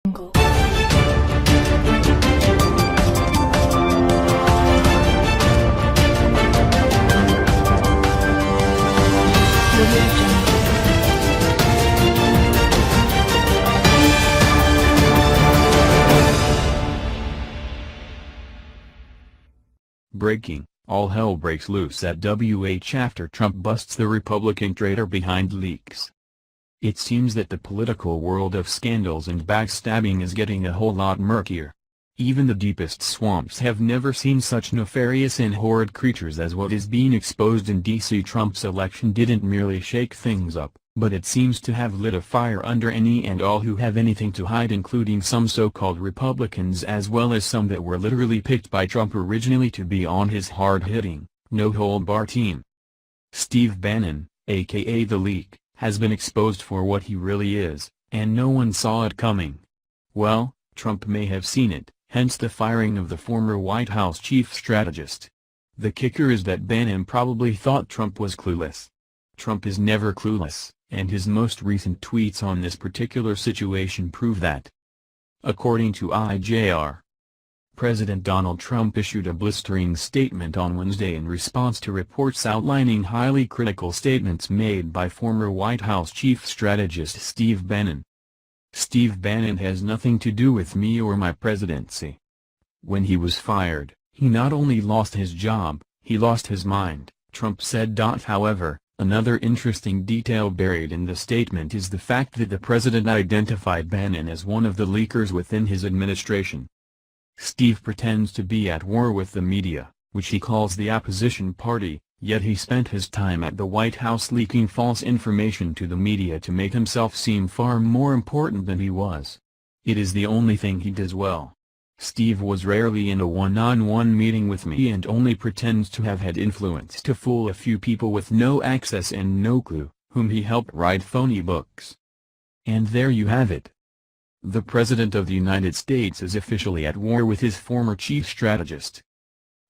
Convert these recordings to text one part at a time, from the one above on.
jungle. Breaking, all hell breaks loose at WH after Trump busts the Republican traitor behind leaks. It seems that the political world of scandals and backstabbing is getting a whole lot murkier. Even the deepest swamps have never seen such nefarious and horrid creatures as what is being exposed in D.C. Trump's election didn't merely shake things up, but it seems to have lit a fire under any and all who have anything to hide, including some so-called Republicans as well as some that were literally picked by Trump originally to be on his hard-hitting, no-hold-bar team. Steve Bannon, aka The Leak, has been exposed for what he really is, and no one saw it coming. Well, Trump may have seen it, hence the firing of the former White House chief strategist. The kicker is that Bannon probably thought Trump was clueless. Trump is never clueless, and his most recent tweets on this particular situation prove that. According to IJR, President Donald Trump issued a blistering statement on Wednesday in response to reports outlining highly critical statements made by former White House chief strategist Steve Bannon. Steve Bannon has nothing to do with me or my presidency. When he was fired, he not only lost his job, he lost his mind, Trump said. However, another interesting detail buried in the statement is the fact that the president identified Bannon as one of the leakers within his administration. Steve pretends to be at war with the media, which he calls the opposition party, yet he spent his time at the White House leaking false information to the media to make himself seem far more important than he was. It is the only thing he does well. Steve was rarely in a one-on-one meeting with me and only pretends to have had influence to fool a few people with no access and no clue, whom he helped write phony books. And there you have it. The President of the United States is officially at war with his former chief strategist.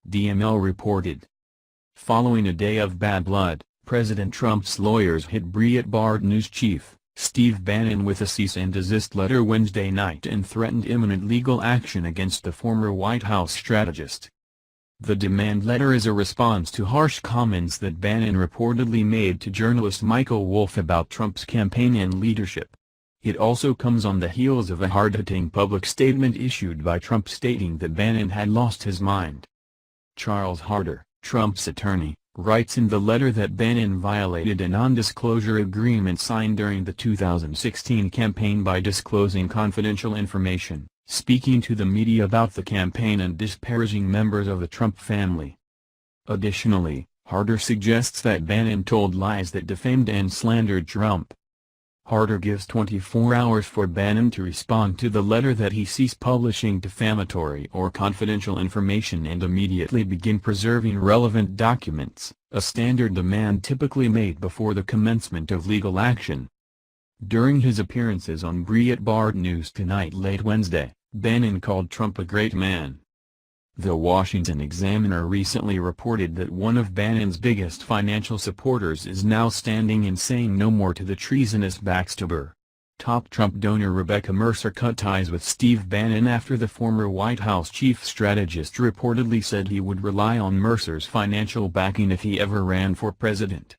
DML reported. Following a day of bad blood, President Trump's lawyers hit Breitbart News chief, Steve Bannon, with a cease and desist letter Wednesday night and threatened imminent legal action against the former White House strategist. The demand letter is a response to harsh comments that Bannon reportedly made to journalist Michael Wolff about Trump's campaign and leadership. It also comes on the heels of a hard-hitting public statement issued by Trump stating that Bannon had lost his mind. Charles Harder, Trump's attorney, writes in the letter that Bannon violated a non-disclosure agreement signed during the 2016 campaign by disclosing confidential information, speaking to the media about the campaign and disparaging members of the Trump family. Additionally, Harder suggests that Bannon told lies that defamed and slandered Trump. Harder gives 24 hours for Bannon to respond to the letter that he cease publishing defamatory or confidential information and immediately begin preserving relevant documents, a standard demand typically made before the commencement of legal action. During his appearances on Breitbart News Tonight late Wednesday, Bannon called Trump a great man. The Washington Examiner recently reported that one of Bannon's biggest financial supporters is now standing and saying no more to the treasonous backstabber. Top Trump donor Rebecca Mercer cut ties with Steve Bannon after the former White House chief strategist reportedly said he would rely on Mercer's financial backing if he ever ran for president.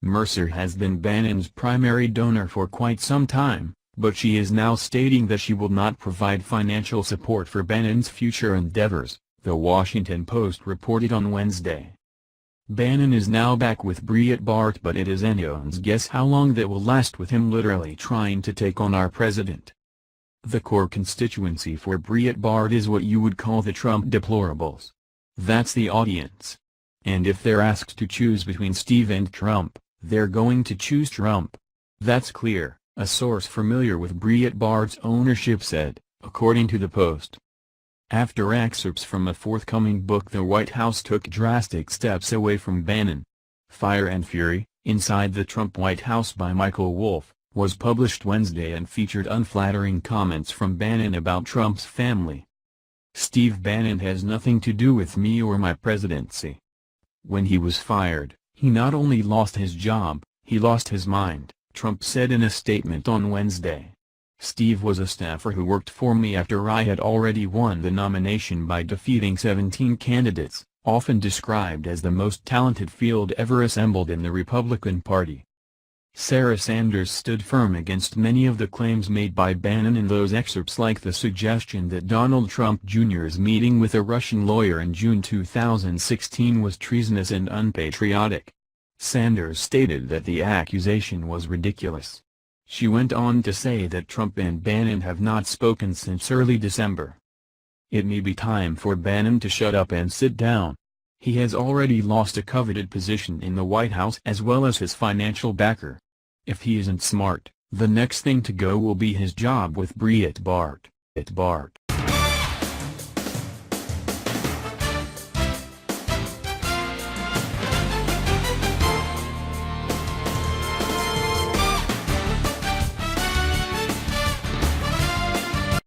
Mercer has been Bannon's primary donor for quite some time, but she is now stating that she will not provide financial support for Bannon's future endeavors, The Washington Post reported on Wednesday. Bannon is now back with Breitbart, but it is anyone's guess how long that will last, with him literally trying to take on our president. The core constituency for Breitbart is what you would call the Trump deplorables. That's the audience. And if they're asked to choose between Steve and Trump, they're going to choose Trump. That's clear, a source familiar with Breitbart's ownership said, according to the Post. After excerpts from a forthcoming book, the White House took drastic steps away from Bannon. Fire and Fury, Inside the Trump White House by Michael Wolff, was published Wednesday and featured unflattering comments from Bannon about Trump's family. Steve Bannon has nothing to do with me or my presidency. When he was fired, he not only lost his job, he lost his mind, Trump said in a statement on Wednesday. Steve was a staffer who worked for me after I had already won the nomination by defeating 17 candidates, often described as the most talented field ever assembled in the Republican Party. Sarah Sanders stood firm against many of the claims made by Bannon in those excerpts, like the suggestion that Donald Trump Jr.'s meeting with a Russian lawyer in June 2016 was treasonous and unpatriotic. Sanders stated that the accusation was ridiculous. She went on to say that Trump and Bannon have not spoken since early December. It may be time for Bannon to shut up and sit down. He has already lost a coveted position in the White House as well as his financial backer. If he isn't smart, the next thing to go will be his job with Breitbart.